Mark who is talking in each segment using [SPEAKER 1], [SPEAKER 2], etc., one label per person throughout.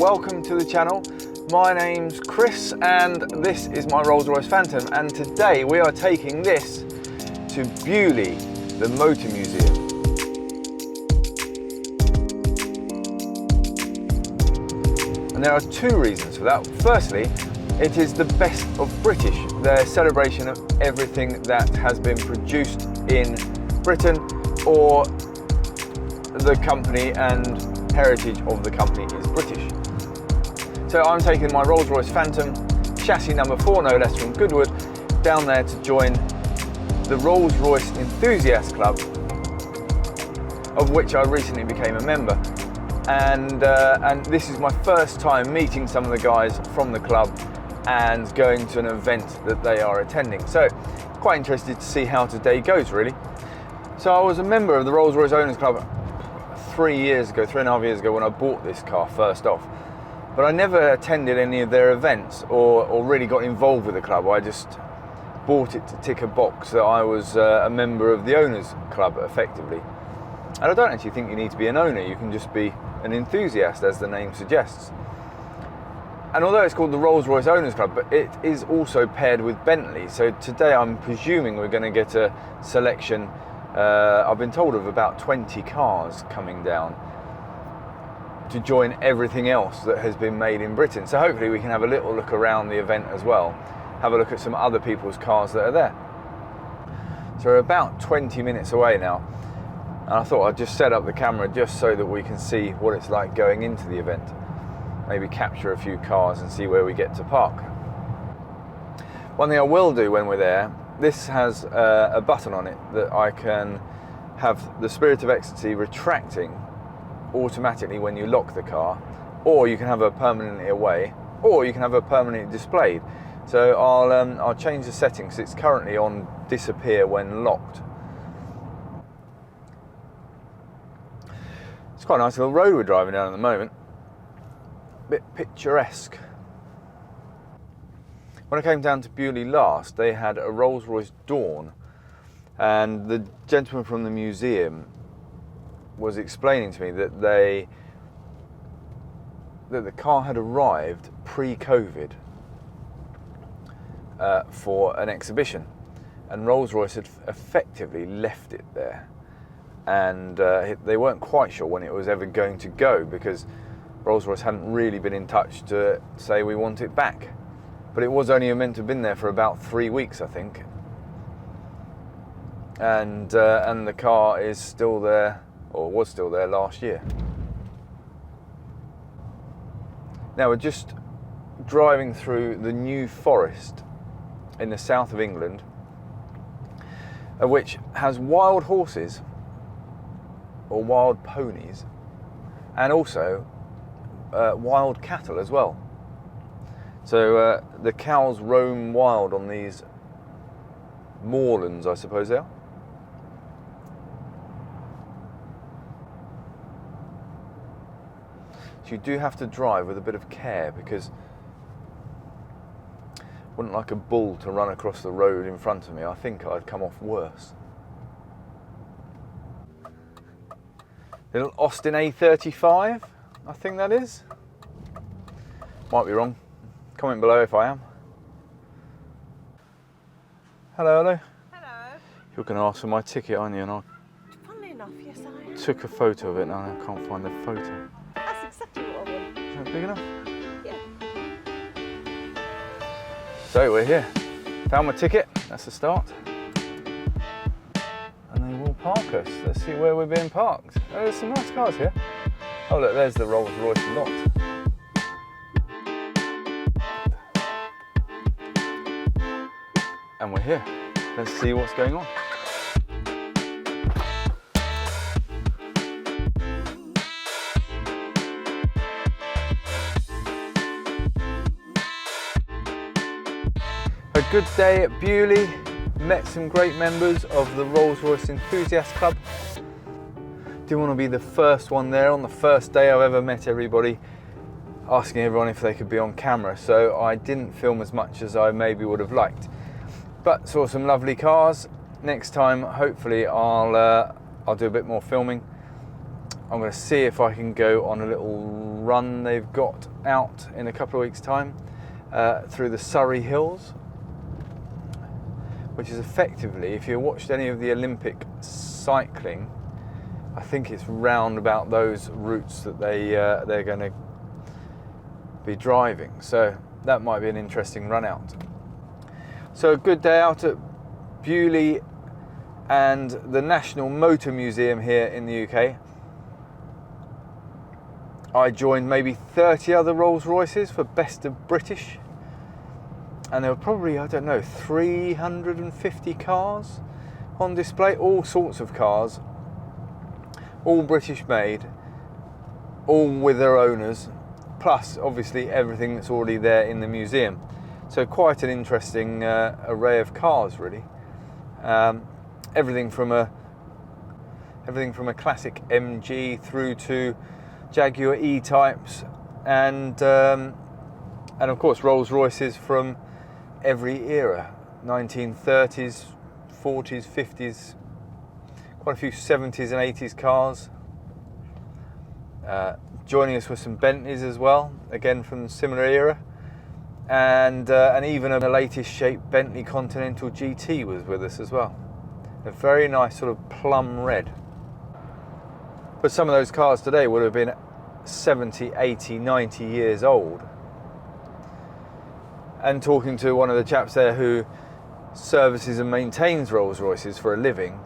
[SPEAKER 1] welcome to the channel. My name's Chris and this is my Rolls Royce Phantom, and today we are taking this to Beaulieu, the Motor Museum. And there are two reasons for that. Firstly, it is the best of British, their celebration of everything that has been produced in Britain, or the company and heritage of the company is British. So I'm taking my Rolls Royce Phantom, chassis number 4 no less, from Goodwood, down there to join the Rolls Royce Enthusiast Club, of which I recently became a member. And this is my first time meeting some of the guys from the club and going to an event that they are attending. So quite interested to see how today goes, really. So I was a member of the Rolls Royce Owners Club 3.5 years ago when I bought this car first off. But I never attended any of their events or really got involved with the club. I just bought it to tick a box that I was a member of the Owners Club, effectively. And I don't actually think you need to be an owner, you can just be an enthusiast, as the name suggests. And although it's called the Rolls Royce Owners Club, but it is also paired with Bentley. So today I'm presuming we're going to get a selection, I've been told, of about 20 cars coming down to join everything else that has been made in Britain. So hopefully we can have a little look around the event as well, have a look at some other people's cars that are there. So we're about 20 minutes away now, and I thought I'd just set up the camera just so that we can see what it's like going into the event. Maybe capture a few cars and see where we get to park. One thing I will do when we're there, this has a button on it that I can have the Spirit of Ecstasy retracting automatically when you lock the car, or you can have her permanently away, or you can have her permanently displayed. So I'll change the settings. It's currently on disappear when locked. It's quite a nice little road we're driving down at the moment. A bit picturesque. When I came down to Beaulieu last, they had a Rolls Royce Dawn, and the gentleman from the museum was explaining to me that the car had arrived pre-COVID for an exhibition, and Rolls Royce had effectively left it there, and they weren't quite sure when it was ever going to go, because Rolls Royce hadn't really been in touch to say we want it back. But it was only meant to have been there for about 3 weeks, I think, and the car is still there, or was still there last year. Now we're just driving through the New Forest in the south of England, which has wild horses, or wild ponies, and also wild cattle as well. So the cows roam wild on these moorlands, I suppose they are. So you do have to drive with a bit of care, because I wouldn't like a bull to run across the road in front of me. I think I'd come off worse. Little Austin A35, I think that is. Might be wrong. Comment below if I am. Hello, hello.
[SPEAKER 2] Hello.
[SPEAKER 1] You're going to ask for my ticket, aren't you? And I
[SPEAKER 2] Funnily enough, yes I am.
[SPEAKER 1] took a photo of it and I can't find the photo.
[SPEAKER 2] That's exactly what I want.
[SPEAKER 1] Is that big enough?
[SPEAKER 2] Yeah.
[SPEAKER 1] So we're here. Found my ticket. That's the start. And they will park us. Let's see where we're being parked. Oh, there's some nice cars here. Oh look, there's the Rolls Royce lot. And we're here. Let's see what's going on. A good day at Beaulieu. Met some great members of the Rolls Royce Enthusiast Club. Didn't want to be the first one there on the first day I've ever met everybody, asking everyone if they could be on camera, so I didn't film as much as I maybe would have liked. But saw some lovely cars. Next time, hopefully, I'll do a bit more filming. I'm going to see if I can go on a little run they've got out in a couple of weeks' time through the Surrey Hills, which is effectively, if you watched any of the Olympic cycling, I think it's round about those routes that they're going to be driving. So that might be an interesting run out. So a good day out at Beaulieu and the National Motor Museum here in the UK. I joined maybe 30 other Rolls Royces for Best of British, and there were probably, I don't know, 350 cars on display, all sorts of cars, all British made, all with their owners, plus obviously everything that's already there in the museum. So quite an interesting array of cars, really. Everything from a classic MG through to Jaguar E-types, and of course Rolls Royces from every era, 1930s, 40s, 50s, quite a few 70s and 80s cars. Joining us with some Bentleys as well, again from a similar era, and even a latest shaped Bentley Continental GT was with us as well. A very nice sort of plum red. But some of those cars today would have been 70, 80, 90 years old. And talking to one of the chaps there who services and maintains Rolls Royces for a living,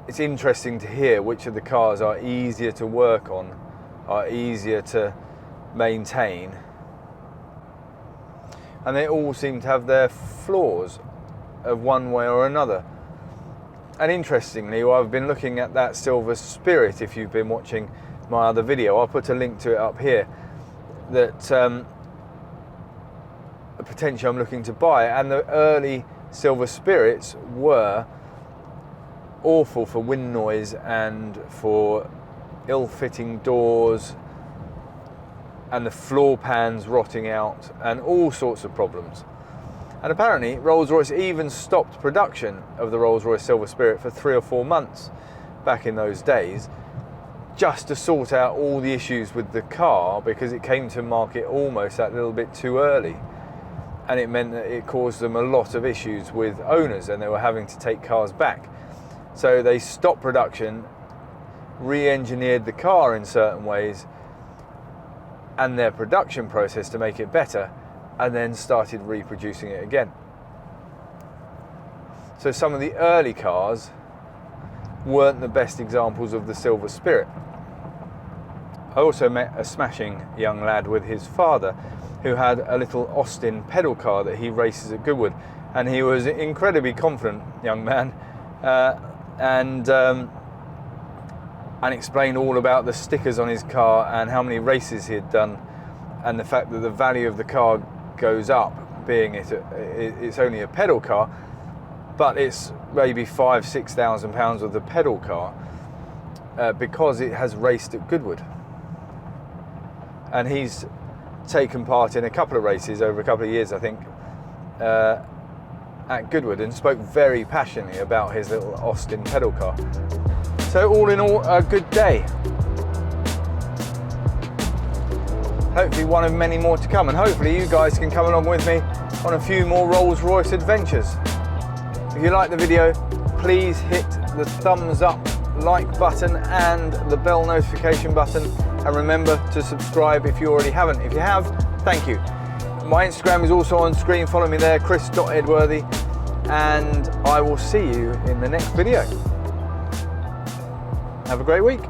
[SPEAKER 1] it's interesting to hear which of the cars are easier to work on, are easier to maintain. And they all seem to have their flaws of one way or another. And interestingly, I've been looking at that Silver Spirit. If you've been watching my other video, I'll put a link to it up here, that a potential I'm looking to buy. And the early Silver Spirits were awful for wind noise and for ill-fitting doors, and the floor pans rotting out, and all sorts of problems. And apparently Rolls-Royce even stopped production of the Rolls-Royce Silver Spirit for 3 or 4 months back in those days, just to sort out all the issues with the car, because it came to market almost that little bit too early, and it meant that it caused them a lot of issues with owners, and they were having to take cars back. So they stopped production, re-engineered the car in certain ways and their production process to make it better, and then started reproducing it again. So some of the early cars weren't the best examples of the Silver Spirit. I also met a smashing young lad with his father who had a little Austin pedal car that he races at Goodwood, and he was an incredibly confident young man, and explained all about the stickers on his car and how many races he had done, and the fact that the value of the car goes up, being it's only a pedal car, but it's maybe £5,000–6,000 of the pedal car, because it has raced at Goodwood. And he's taken part in a couple of races over a couple of years, I think, at Goodwood, and spoke very passionately about his little Austin pedal car. So all in all, a good day. Hopefully one of many more to come, and hopefully you guys can come along with me on a few more Rolls Royce adventures. If you like the video, please hit the thumbs up, like button and the bell notification button, and remember to subscribe if you already haven't. If you have, thank you. My Instagram is also on screen, follow me there, chris.edworthy, and I will see you in the next video. Have a great week.